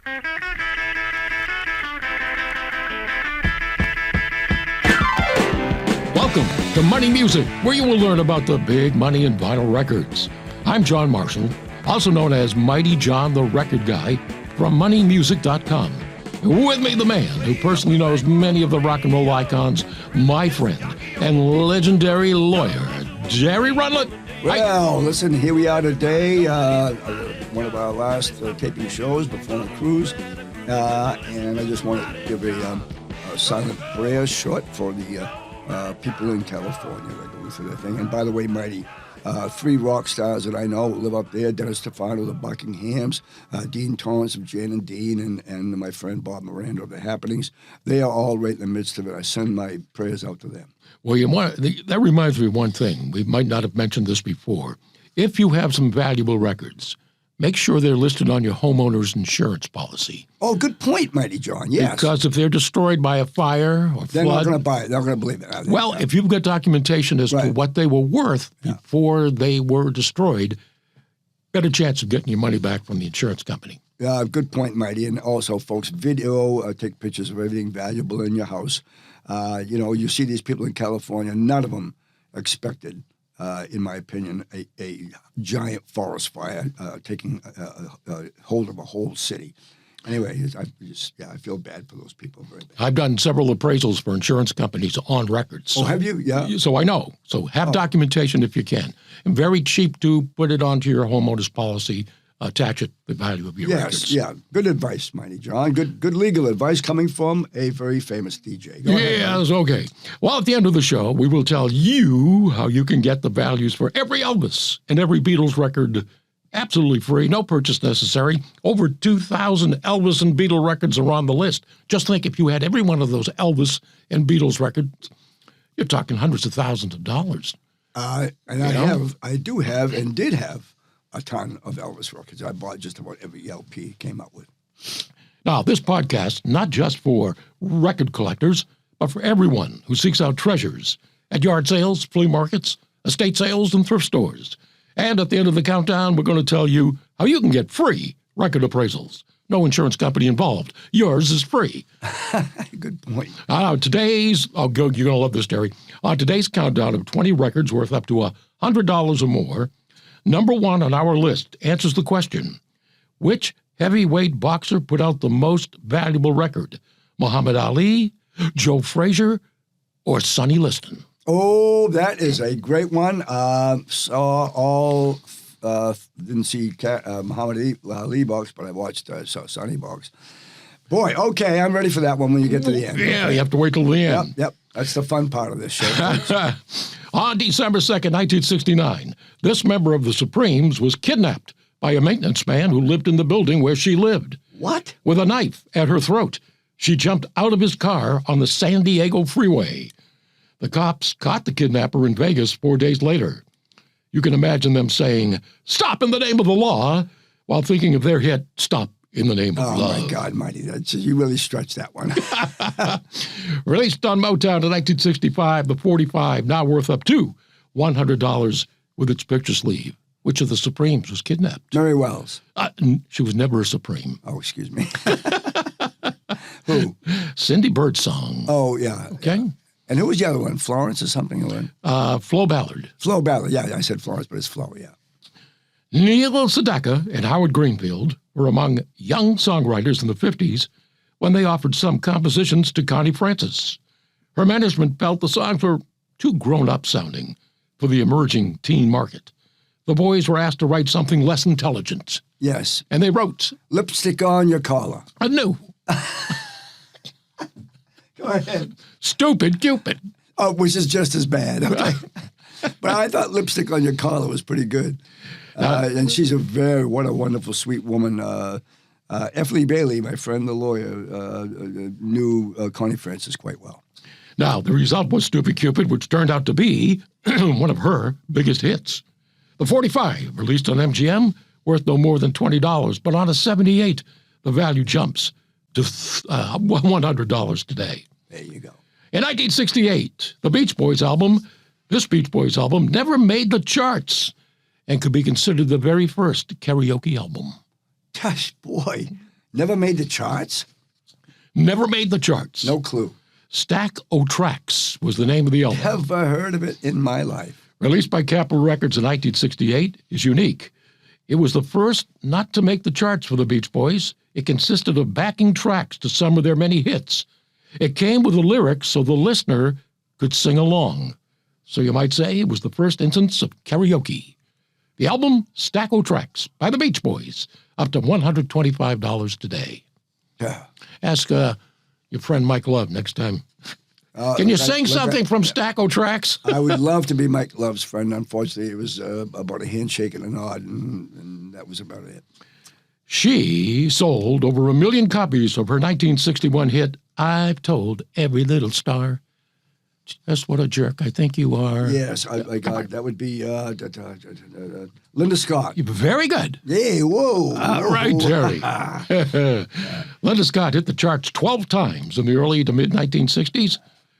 Welcome to Money Music, where you will learn about the big money in vinyl records. I'm John Marshall, also known as Mighty John the Record Guy from MoneyMusic.com. With me, the man who personally knows many of the rock and roll icons, my friend and legendary lawyer, Derry Rundlett. Well, listen, here we are today, one of our last taping shows before the cruise, and I just want to give a silent prayer short for the people in California that are going through their thing. And by the way, Mighty, 3 rock stars that I know live up there: Dennis Stefano, the Buckinghams, Dean Torrance of Jan and Dean, and my friend Bob Miranda of The Happenings. They are all right in the midst of it. I send my prayers out to them. Well, that reminds me of one thing. We might not have mentioned this before. If you have some valuable records, make sure they're listed on your homeowner's insurance policy. Oh, good point, Mighty John, yes. Because if they're destroyed by a fire or they're flood... not going to buy it. They're not going to believe it. Well, if you've got documentation as to what they were worth before they were destroyed, better chance of getting your money back from the insurance company. Good point, Mighty. And also, folks, take pictures of everything valuable in your house. You see these people in California, none of them expected, in my opinion, a giant forest fire taking hold of a whole city. Anyway, I feel bad for those people very bad. I've done several appraisals for insurance companies on records. So, have you? Yeah. So I know. So have documentation if you can. And very cheap to put it onto your homeowner's policy. Attach it the value of your records. Yes, yeah. Good advice, Mighty John. Good legal advice coming from a very famous DJ. Go ahead, yes, okay. Well, at the end of the show, we will tell you how you can get the values for every Elvis and every Beatles record absolutely free, no purchase necessary. Over 2,000 Elvis and Beatles records are on the list. Just think, if you had every one of those Elvis and Beatles records, you're talking hundreds of thousands of dollars. I do have and did have a ton of Elvis records. I bought just about every LP he came out with. Now, this podcast, not just for record collectors, but for everyone who seeks out treasures at yard sales, flea markets, estate sales, and thrift stores. And at the end of the countdown, we're going to tell you how you can get free record appraisals. No insurance company involved. Yours is free. Good point. You're going to love this, Derry. Today's countdown of 20 records worth up to $100 or more, number 1 on our list answers the question, which heavyweight boxer put out the most valuable record? Muhammad Ali, Joe Frazier, or Sonny Liston? Oh, that is a great one. Didn't see Muhammad Ali box, but I watched saw Sonny box. Boy, okay, I'm ready for that one when you get to the end. Yeah, you have to wait till the end. Yep. That's the fun part of this show. On December 2nd, 1969, this member of the Supremes was kidnapped by a maintenance man who lived in the building where she lived. What? With a knife at her throat. She jumped out of his car on the San Diego freeway. The cops caught the kidnapper in Vegas 4 days later. You can imagine them saying, "Stop in the name of the law," while thinking of their hit, "Stop in the Name of Love." Oh, my God, Mighty. You really stretched that one. Released on Motown in 1965, the 45, now worth up to $100 with its picture sleeve. Which of the Supremes was kidnapped? Mary Wells. She was never a Supreme. Oh, excuse me. Who? Cindy Birdsong. Oh, yeah. Okay. Yeah. And who was the other one? Florence or something? Flo Ballard. Flo Ballard. Yeah, I said Florence, but it's Flo, yeah. Neil Sedaka and Howard Greenfield were among young songwriters in the 50s when they offered some compositions to Connie Francis. Her management felt the songs were too grown-up sounding for the emerging teen market. The boys were asked to write something less intelligent. Yes. And they wrote... Lipstick on Your Collar. No. Go ahead. Stupid Cupid. Oh, which is just as bad. Okay. But I thought Lipstick on Your Collar was pretty good. And she's what a wonderful, sweet woman. F. Lee Bailey, my friend, the lawyer, knew Connie Francis quite well. Now, the result was Stupid Cupid, which turned out to be one of her biggest hits. The 45, released on MGM, worth no more than $20, but on a 78, the value jumps to $100 today. There you go. In 1968, the Beach Boys album, never made the charts and could be considered the very first karaoke album. Gosh, boy, Never made the charts? Never made the charts. No clue. Stack O Tracks was the name of the album. Never heard of it in my life. Released by Capitol Records in 1968, is unique. It was the first not to make the charts for the Beach Boys. It consisted of backing tracks to some of their many hits. It came with the lyrics so the listener could sing along. So you might say it was the first instance of karaoke. The album, Stack O Tracks, by the Beach Boys, up to $125 today. Yeah. Ask your friend Mike Love next time. Can you sing something from Stack O Tracks? I would love to be Mike Love's friend. Unfortunately, it was about a handshake and a nod, and that was about it. She sold over 1 million copies of her 1961 hit, I've Told Every Little Star. Just what a jerk I think you are. Yes, that would be Linda Scott. Very good. Hey, whoa. All right, Terry. Linda Scott hit the charts 12 times in the early to mid-1960s.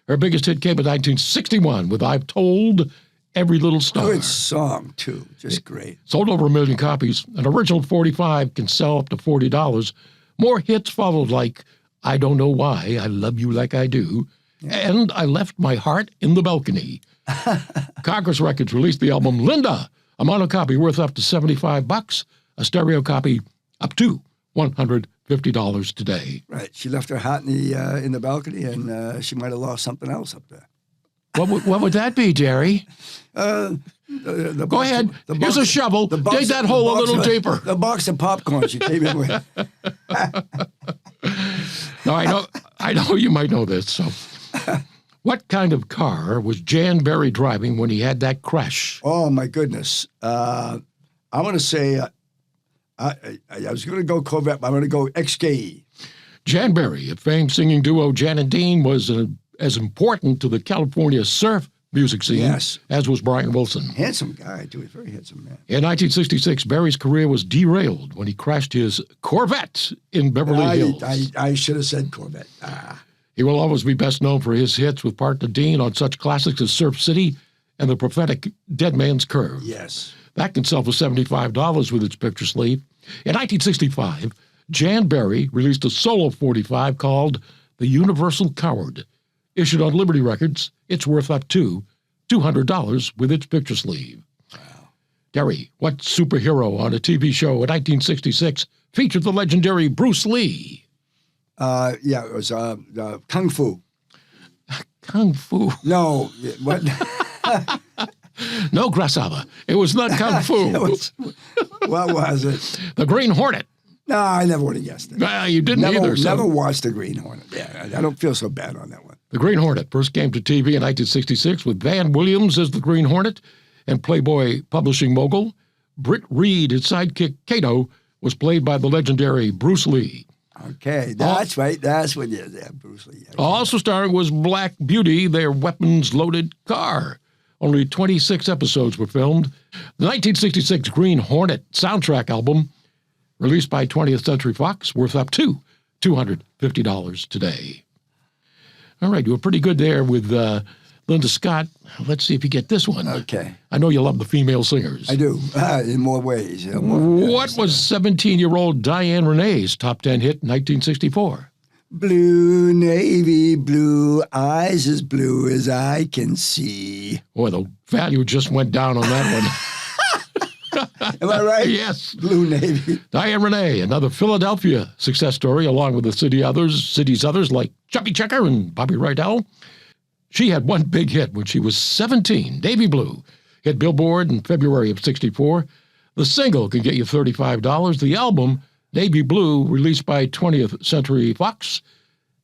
Her biggest hit came in 1961 with I've Told Every Little Star. Good song, too. Just great. Sold over 1 million copies. An original 45 can sell up to $40. More hits followed like I Don't Know Why, I Love You Like I Do, and I Left My Heart in the Balcony. Congress Records released the album Linda, a mono copy worth up to $75, a stereo copy up to $150 today. Right. She left her hat in the balcony, and she might have lost something else up there. What would that be, Jerry? The Go ahead. Here's a shovel. Dig that hole a little deeper. The box of popcorn she came in with. No, I know you might know this. So, what kind of car was Jan Berry driving when he had that crash? Oh my goodness! I'm going to say I was going to go Corvette, but I'm going to go XKE. Jan Berry, a famed singing duo Jan and Dean, was as important to the California surf music scene as was Brian Wilson. Handsome guy, too. He's a very handsome man. In 1966, Berry's career was derailed when he crashed his Corvette in Beverly Hills. I should have said Corvette. He will always be best known for his hits with partner Dean on such classics as Surf City and the prophetic Dead Man's Curve. Yes. That can sell for $75 with its picture sleeve. In 1965, Jan Berry released a solo 45 called The Universal Coward. Issued on Liberty Records, it's worth up to $200 with its picture sleeve. Wow. Derry, what superhero on a TV show in 1966 featured the legendary Bruce Lee? It was Kung Fu. Kung Fu? No, what? No, Grasshopper. It was not Kung Fu. What was it? The Green Hornet. No, I never would have guessed it. Well, you didn't either. Never watched The Green Hornet. Yeah, I don't feel so bad on that one. The Green Hornet first came to TV in 1966 with Van Williams as the Green Hornet and Playboy publishing mogul. Britt Reed, his sidekick Kato, was played by the legendary Bruce Lee. Okay, that's right. That's what it is. Yeah, Bruce Lee. Yeah. Also starring was Black Beauty, their weapons-loaded car. Only 26 episodes were filmed. The 1966 Green Hornet soundtrack album, released by 20th Century Fox, worth up to $250 today. All right, you were pretty good there with Linda Scott. Let's see if you get this one. Okay. I know you love the female singers. I do, in more ways. What was 17-year-old Diane Renee's top 10 hit in 1964? Blue navy blue, eyes as blue as I can see. Boy, the value just went down on that one. Am I right? Yes. Blue Navy. Diane Renee, another Philadelphia success story, along with the city's others like Chubby Checker and Bobby Rydell. She had one big hit when she was 17, Navy Blue. Hit Billboard in February of 64. The single can get you $35. The album, Navy Blue, released by 20th Century Fox,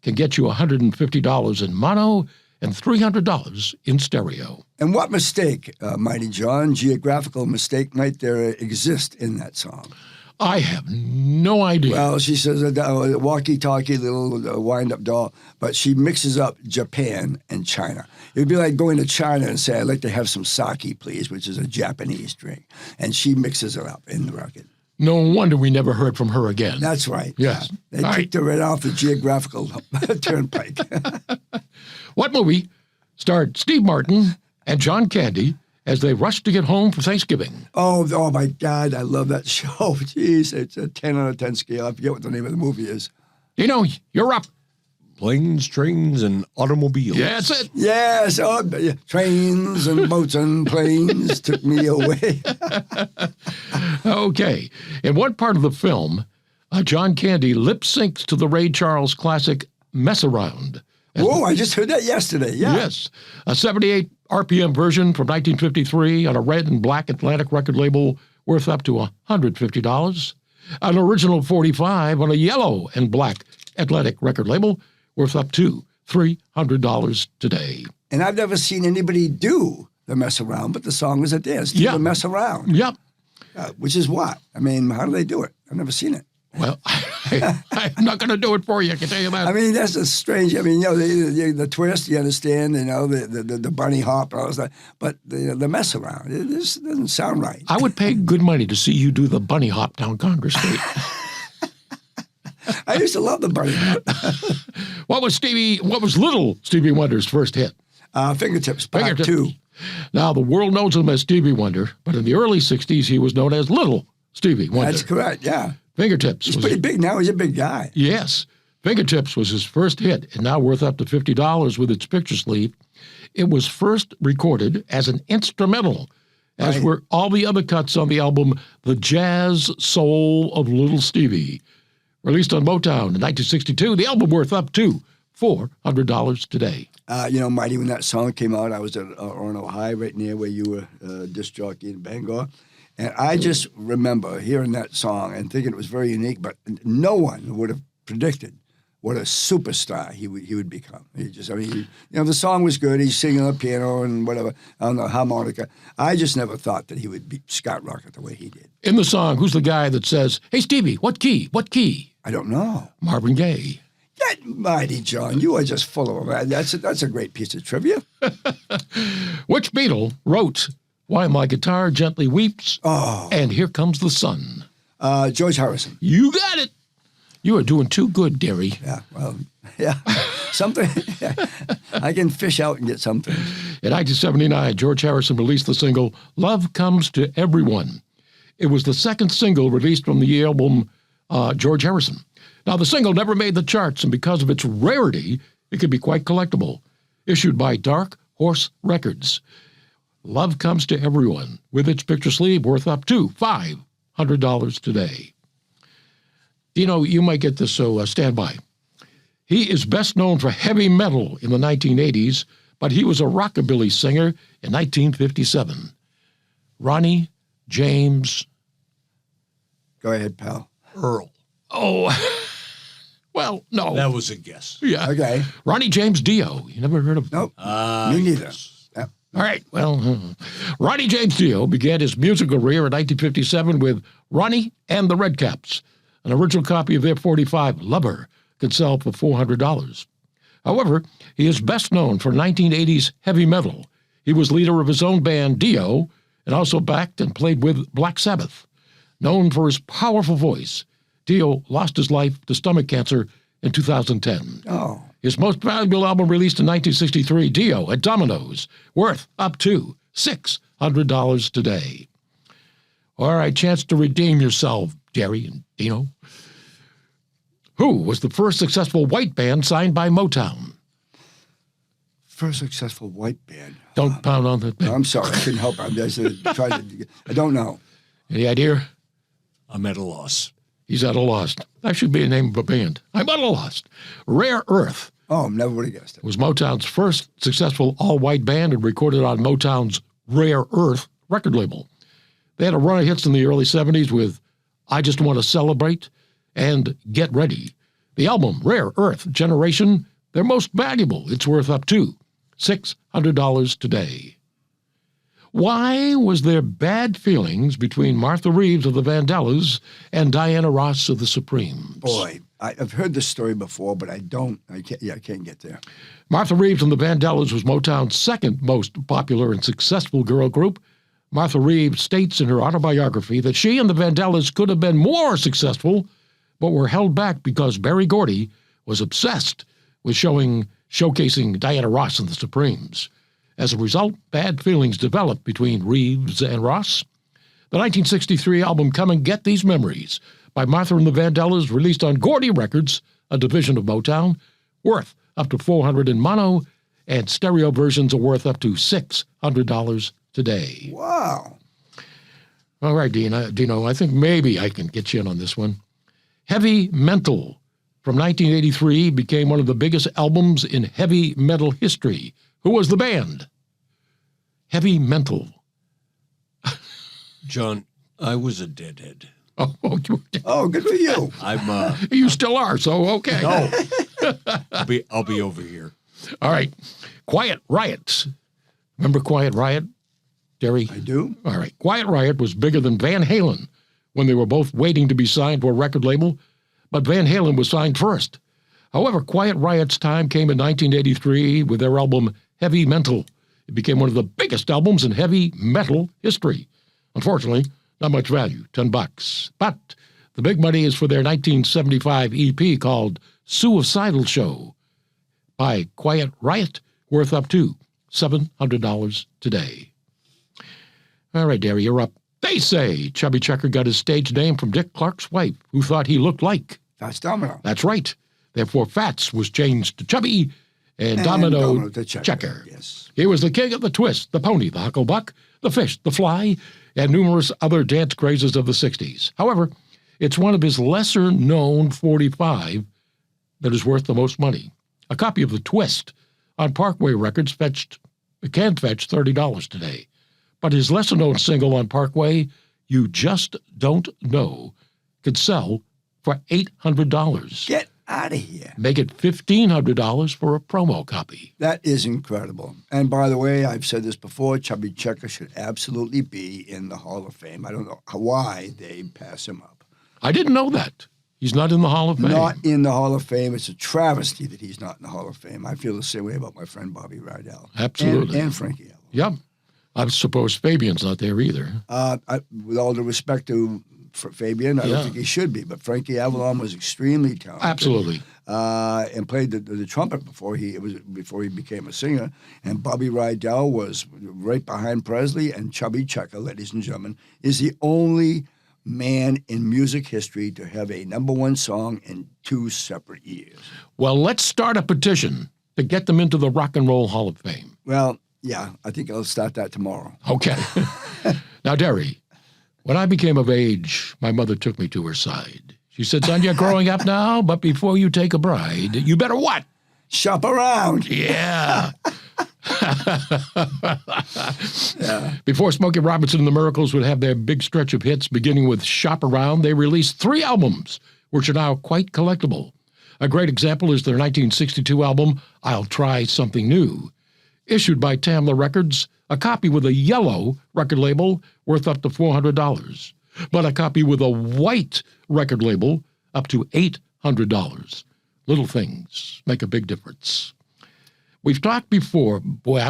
can get you $150 in mono and $300 in stereo. And what mistake, Mighty John, geographical mistake, might there exist in that song? I have no idea. Well, she says a walkie-talkie little wind-up doll, but she mixes up Japan and China. It would be like going to China and say, I'd like to have some sake, please, which is a Japanese drink. And she mixes it up in the record. No wonder we never heard from her again. That's right. Yes. They kicked her right off the geographical turnpike. What movie starred Steve Martin and John Candy as they rush to get home for Thanksgiving. Oh my God, I love that show. Jeez, it's a 10 out of 10 scale. I forget what the name of the movie is. Dino, you're up. Planes, trains, and automobiles. Yeah, that's it. Yes, trains and boats and planes took me away. Okay. In one part of the film, John Candy lip syncs to the Ray Charles classic Mess Around. Oh, I just heard that yesterday. Yeah. Yes. A 78 RPM version from 1953 on a red and black Atlantic record label worth up to $150. An original 45 on a yellow and black Atlantic record label worth up to $300 today. And I've never seen anybody do the Mess Around, but the song was a dance to the Mess Around. Yep. Which is what? I mean, how do they do it? I've never seen it. Well, I'm not going to do it for you, I can tell you that. I mean, that's a strange. I mean, the twist, you understand, the bunny hop, all that, but the mess around, this doesn't sound right. I would pay good money to see you do the bunny hop down Congress Street. I used to love the bunny hop. What was little Stevie Wonder's first hit? Fingertips, Part 2. Now, the world knows him as Stevie Wonder, but in the early 60s, he was known as Little Stevie Wonder. That's correct, yeah. Fingertips. He's pretty big now. He's a big guy. Yes. Fingertips was his first hit, and now worth up to $50 with its picture sleeve. It was first recorded as an instrumental, as were all the other cuts on the album The Jazz Soul of Little Stevie. Released on Motown in 1962, the album worth up to $400 today. Mighty, when that song came out, I was at Orono High, right near where you were disc jockey in Bangor. And I just remember hearing that song and thinking it was very unique, but no one would have predicted what a superstar he would become. The song was good. He's singing on the piano and whatever, on the harmonica. I just never thought that he would be Scott Rocket the way he did. In the song, who's the guy that says, "Hey, Stevie, what key? What key?" I don't know. Marvin Gaye. That mighty John, you are just full of them. That's a great piece of trivia. Which Beatle wrote "Why My Guitar Gently Weeps" and "Here Comes the Sun"? George Harrison. You got it. You are doing too good, Derry. Yeah, well, yeah. Something. I can fish out and get something. In 1979, George Harrison released the single "Love Comes to Everyone." It was the second single released from the album George Harrison. Now, the single never made the charts, and because of its rarity, it could be quite collectible. Issued by Dark Horse Records. "Love Comes to Everyone," with its picture sleeve worth up to $500 today. You might get this, so stand by. He is best known for heavy metal in the 1980s, but he was a rockabilly singer in 1957. Ronnie James... Go ahead, pal. Earl. Oh, well, no. That was a guess. Yeah. Okay. Ronnie James Dio. You never heard of him? Nope. Me neither. Yes. Yep. All right, well, Ronnie James Dio began his musical career in 1957 with Ronnie and the Redcaps. An original copy of their 45, Lover, could sell for $400. However, he is best known for 1980s heavy metal. He was leader of his own band, Dio, and also backed and played with Black Sabbath. Known for his powerful voice, Dio lost his life to stomach cancer in 2010. Oh. His most valuable album released in 1963, Dio at Domino's, worth up to $600 today. All right, chance to redeem yourself, Jerry and Dino. Who was the first successful white band signed by Motown? First successful white band. Don't pound on that. No, I'm sorry, I couldn't help it. I'm just trying to. I don't know. Any idea? I'm at a loss. He's at a loss. That should be a name of a band. I'm at a loss. Rare Earth Oh, never would have guessed it. was Motown's first successful all-white band and recorded on Motown's Rare Earth record label. They had a run of hits in the early 70s with I Just Want to Celebrate and Get Ready. The album, Rare Earth Generation, their most valuable. It's worth up to $600 today. Why was there bad feelings between Martha Reeves of the Vandellas and Diana Ross of the Supremes? Boy, I've heard this story before, but I can't get there. Martha Reeves and the Vandellas was Motown's second most popular and successful girl group. Martha Reeves states in her autobiography that she and the Vandellas could have been more successful, but were held back because Berry Gordy was obsessed with showcasing Diana Ross and the Supremes. As a result, bad feelings developed between Reeves and Ross. The 1963 album Come and Get These Memories by Martha and the Vandellas, released on Gordy Records, a division of Motown, worth up to $400 in mono, and stereo versions are worth up to $600 today. Wow. All right, Dino, I think maybe I can get you in on this one. Heavy Mental from 1983 became one of the biggest albums in heavy metal history. Who was the band? Heavy Mental. John, I was a deadhead. Oh, good for you. I'm you still are, so okay. no. I'll be over here. All right. Quiet Riot. Remember Quiet Riot, Derry? I do. All right. Quiet Riot was bigger than Van Halen when they were both waiting to be signed to a record label, but Van Halen was signed first. However, Quiet Riot's time came in 1983 with their album Heavy Mental. It became one of the biggest albums in heavy metal history. Unfortunately, not much value, $10. But the big money is for their 1975 EP called Suicidal Show by Quiet Riot, worth up to $700 today. All right, Derry, you're up. They say Chubby Checker got his stage name from Dick Clark's wife, who thought he looked like. That's Domino. That's right. Therefore, Fats was changed to Chubby, and Domino to Checker. Yes. He was the king of the twist, the pony, the hucklebuck, the fish, the fly, and numerous other dance crazes of the 60s. However, it's one of his lesser-known 45 that is worth the most money. A copy of The Twist on Parkway Records can fetch $30 today. But his lesser-known single on Parkway, You Just Don't Know, could sell for $800. Get out of here. Make it $1,500 for a promo copy. That is incredible. And by the way, I've said this before, Chubby Checker should absolutely be in the Hall of Fame. I don't know why they pass him up. I didn't know that. He's not in the Hall of Fame. Not in the Hall of Fame. It's a travesty that he's not in the Hall of Fame. I feel the same way about my friend Bobby Rydell. Absolutely. And Frankie Avalon. Yeah. I suppose Fabian's not there either. With all due respect to Fabian, I don't think he should be, but Frankie Avalon was extremely talented. Absolutely. And played the trumpet before he became a singer. And Bobby Rydell was right behind Presley, and Chubby Checker, ladies and gentlemen, is the only man in music history to have a #1 song in 2 separate years. Well, let's start a petition to get them into the Rock and Roll Hall of Fame. Well, yeah, I think I'll start that tomorrow. Okay. Now, Derry, when I became of age, my mother took me to her side. She said, son, you're growing up now, but before you take a bride, you better what? Shop around. Yeah. Before Smokey Robinson and the Miracles would have their big stretch of hits, beginning with Shop Around, they released 3 albums, which are now quite collectible. A great example is their 1962 album, I'll Try Something New. Issued by Tamla Records, a copy with a yellow record label worth up to $400, but a copy with a white record label up to $800. Little things make a big difference. We've talked before, boy,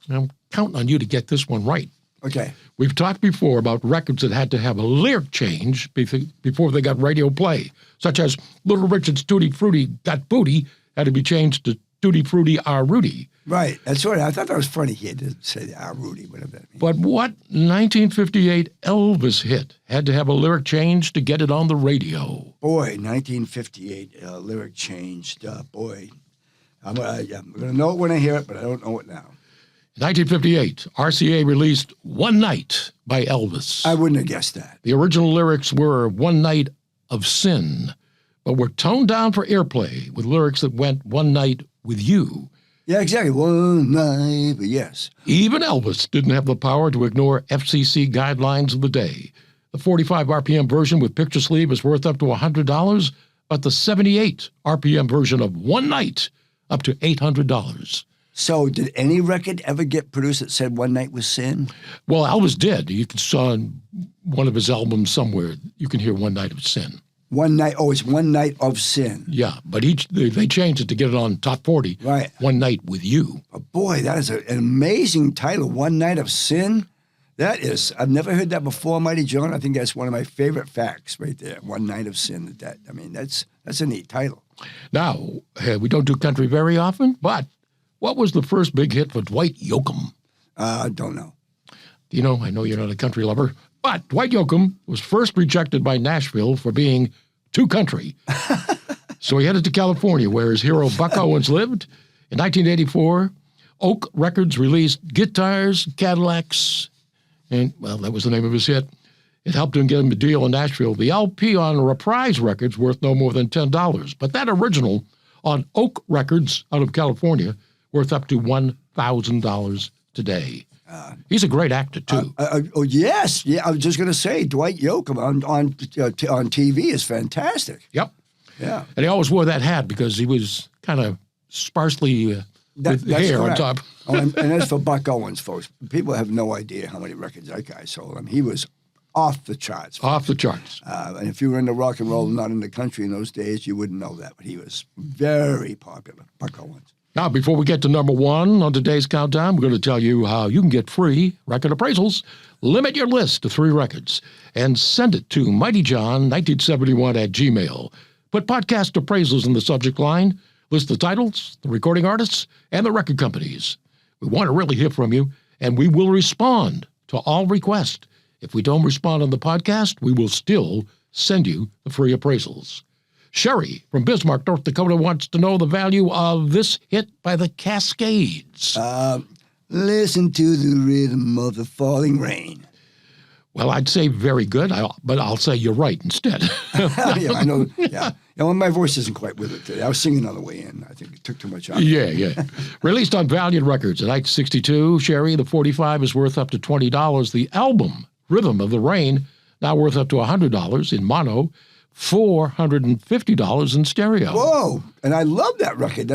I'm counting on you to get this one right. Okay. We've talked before about records that had to have a lyric change before they got radio play, such as Little Richard's Tutti Frutti Got Booty had to be changed to Tutti Frutti Ah Rudy. Right. That's right. I thought that was funny. He had to say Ah Rudy, whatever that means. But what 1958 Elvis hit had to have a lyric change to get it on the radio? Boy, 1958 lyric changed. Boy, I'm going to know it when I hear it, but I don't know it now. In 1958, RCA released One Night by Elvis. I wouldn't have guessed that. The original lyrics were One Night of Sin, but were toned down for airplay with lyrics that went One Night with You. Yeah, exactly. One night, but yes. Even Elvis didn't have the power to ignore FCC guidelines of the day. The 45 RPM version with picture sleeve is worth up to $100, but the 78 RPM version of One Night up to $800. So did any record ever get produced that said One Night with Sin? Well, Elvis did. You can saw on one of his albums somewhere, you can hear One Night of Sin. One Night, it's One Night of Sin. Yeah, but they changed it to get it on Top 40. Right. One Night with You. Oh, boy, that is an amazing title, One Night of Sin. That is, I've never heard that before, Mighty John. I think that's one of my favorite facts right there, One Night of Sin. That's a neat title. Now, we don't do country very often, but What was the first big hit for Dwight Yoakam? Don't know. You know, I know you're not a country lover, but Dwight Yoakam was first rejected by Nashville for being too country. So he headed to California, where his hero Buck Owens lived. In 1984, Oak Records released Guitars, Cadillacs, and, well, that was the name of his hit. It helped him get him a deal in Nashville. The LP on Reprise Records worth no more than $10, but that original on Oak Records out of California worth up to $1,000 today. He's a great actor, too. Oh, yes. Yeah, I was just going to say, Dwight Yoakam on TV is fantastic. Yep. Yeah. And he always wore that hat because he was kind of sparsely with hair correct. on top. And as for Buck Owens, folks, people have no idea how many records that guy sold. I mean, he was off the charts. Off the charts. And if you were into rock and roll, not in the country in those days, you wouldn't know that. But he was very popular, Buck Owens. Now, before we get to number one on today's countdown, we're going to tell you how you can get free record appraisals. Limit your list to 3 records and send it to MightyJohn1971 at Gmail. Put podcast appraisals in the subject line. List the titles, the recording artists, and the record companies. We want to really hear from you, and we will respond to all requests. If we don't respond on the podcast, we will still send you the free appraisals. Sherry from Bismarck, North Dakota, wants to know the value of this hit by the Cascades. Listen to the rhythm of the falling rain. Well, I'd say very good, but I'll say you're right instead. Yeah, I know. Yeah. Well, my voice isn't quite with it today. I was singing on the way in. I think it took too much out. Yeah. Released on Valiant Records in 1962, Sherry, the 45 is worth up to $20. The album, Rhythm of the Rain, now worth up to $100 in mono, $450 in stereo. Whoa! And I love that record.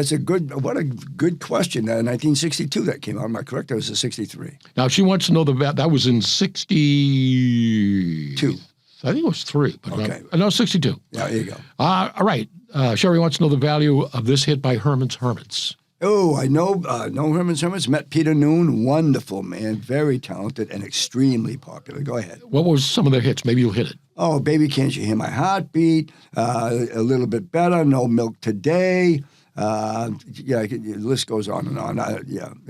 What a good question. 1962 that came out. Am I correct? That was a 63. Now, she wants to know that was in 62. I think it was 3. But okay. No, 62. Yeah, there you go. All right. Sherry wants to know the value of this hit by Herman's Hermits. Oh, I know Herman's Hermits. Met Peter Noon. Wonderful man. Very talented and extremely popular. Go ahead. What was some of their hits? Maybe you'll hit it. Oh, Baby, Can't You Hear My Heartbeat? A Little Bit Better. No Milk Today. The list goes on and on.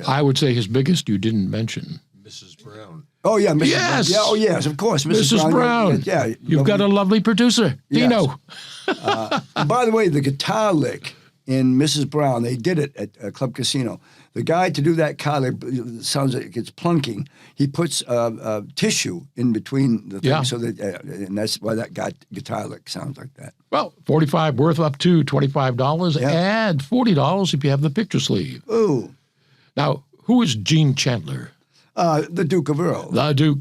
I would say his biggest you didn't mention. Mrs. Brown. Oh, yeah. Mrs. Yes. Brown. Yeah, oh, yes, of course. Mrs. Brown. Yeah. You've got a lovely producer, Yes. Dino. By the way, the guitar lick in Mrs. Brown, they did it at Club Casino. The guy, to do that car lick, it sounds like it's plunking. He puts tissue in between the things, Yeah. so that, and that's why that guitar lick sounds like that. Well, 45 worth up to $25. Yeah. Add $40 if you have the picture sleeve. Ooh. Now, who is Gene Chandler? The Duke of Earl. The Duke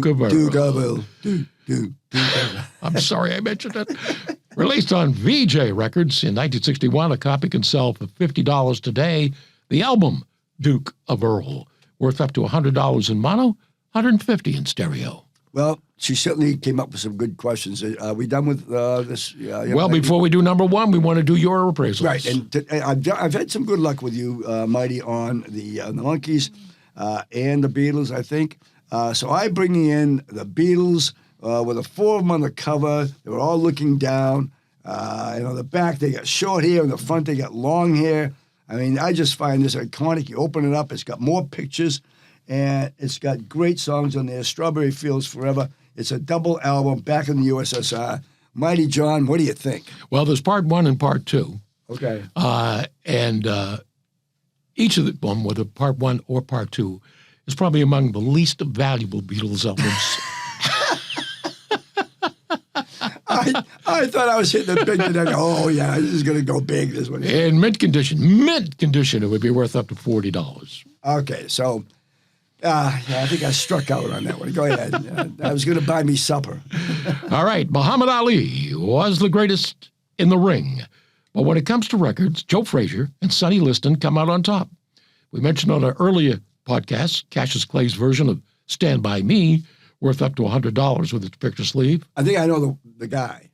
of Earl. Duke of Earl. Duke of Earl. I'm sorry I mentioned it. Released on VJ Records in 1961, a copy can sell for $50 today. The album, Duke of Earl, worth up to $100 in mono, $150 in stereo. Well, she certainly came up with some good questions. Are we done with this? Well, before we do number one, we want to do your appraisals. Right, and I've had some good luck with you, Mighty, on the Monkees and the Beatles, I think. So I bring in the Beatles with the 4 of them on the cover. They were all looking down. And on the back, they got short hair. On the front, they got long hair. I mean, I just find this iconic. You open it up, it's got more pictures, and it's got great songs on there. Strawberry Fields Forever. It's a double album back in the USSR. Mighty John, what do you think? Well, there's part 1 and part 2. Okay. And each of them, whether part 1 or part 2, is probably among the least valuable Beatles albums. I thought I was hitting the big today. Oh, yeah, this is going to go big, this one. In mint condition, it would be worth up to $40. Okay, so I think I struck out on that one. Go ahead. I was going to buy me supper. All right, Muhammad Ali was the greatest in the ring. But when it comes to records, Joe Frazier and Sonny Liston come out on top. We mentioned on our earlier podcast, Cassius Clay's version of Stand By Me, worth up to $100 with its picture sleeve. I think I know the guy,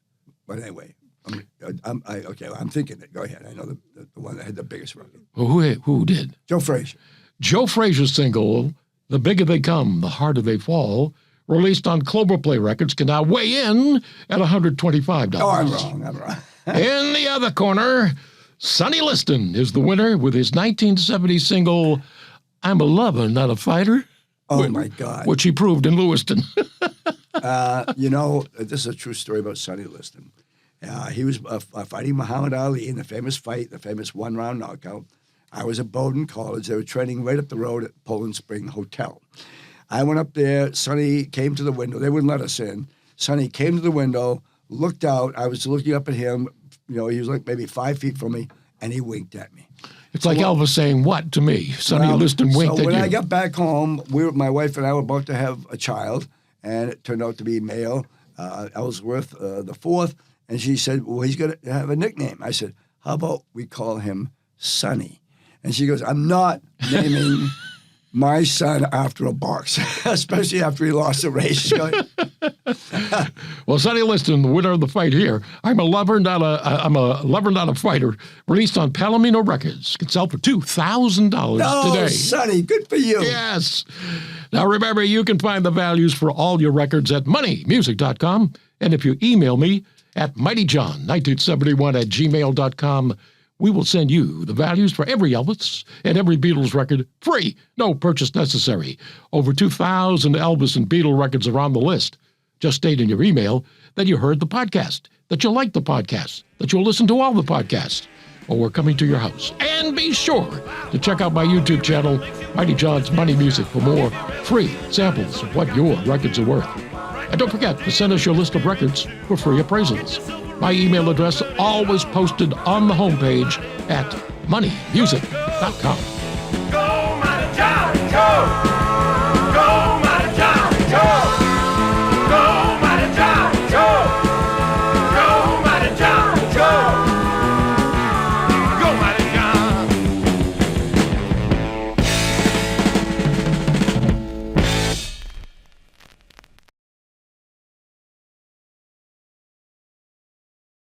but anyway, I'm thinking it. Go ahead. I know the one that had the biggest record. Well, who did? Joe Frazier. Joe Frazier's single, The Bigger They Come, The Harder They Fall, released on Clover Play Records, can now weigh in at $125. Oh, I'm wrong. In the other corner, Sonny Liston is the winner with his 1970 single, I'm a Lover, Not a Fighter. Oh, my God. Which he proved in Lewiston. This is a true story about Sonny Liston. He was fighting Muhammad Ali in the famous fight, the famous one-round knockout. I was at Bowdoin College. They were training right up the road at Poland Spring Hotel. I went up there. Sonny came to the window. They wouldn't let us in. Sonny came to the window, looked out. I was looking up at him. He was like maybe 5 feet from me, and he winked at me. It's like Elvis saying what to me? Sonny Liston winked at you. So when I got back home, my wife and I were about to have a child, and it turned out to be male, Ellsworth the fourth. And she said, well, he's going to have a nickname. I said, how about we call him Sonny? And she goes, I'm not naming my son after a boxer, especially after he lost the race. Well, Sonny Liston, the winner of the fight here. I'm a lover, not a fighter. Released on Palomino Records. Can sell for $2,000 today. Sonny, good for you. Yes. Now remember, you can find the values for all your records at moneymusic.com. And if you email me at mightyjohn1971@gmail.com, we will send you the values for every Elvis and every Beatles record free, no purchase necessary. Over 2,000 Elvis and Beatle records are on the list. Just state in your email that you heard the podcast, that you like the podcast, that you'll listen to all the podcasts, or we're coming to your house. And be sure to check out my YouTube channel, Mighty John's Money Music, for more free samples of what your records are worth. And don't forget to send us your list of records for free appraisals. My email address always posted on the homepage at moneymusic.com. Go, Mighty John, go!